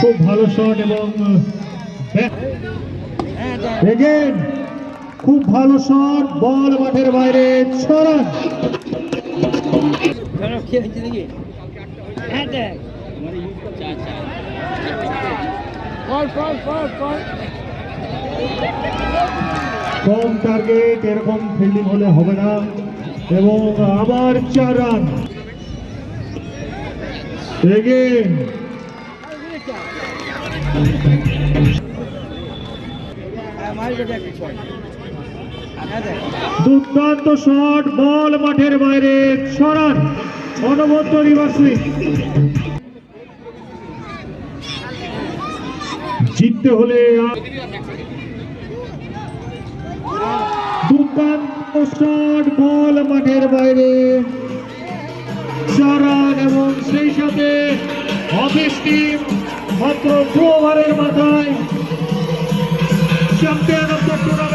খুব ভালো শট এবং খুব ভালো শট, বল মাঠের বাইরে, 6 রান। কম টার্গেট, এরকম ফিল্ডিং হলে হবে না। এবং আবার 4 রান। দুর্দান্ত শট, বল মাঠের বাইরে, 6 রান। অনবদ্য রিভার্স সুইং। জিততে হলে দুর্দান্ত শট, বল মাঠের বাইরে, 4 রান। এবং সেই সাথে অফিস টিম মাত্র 2 ওভারের মাথায় চ্যাম্পিয়ন অফ দ্য টুর্নামেন্ট।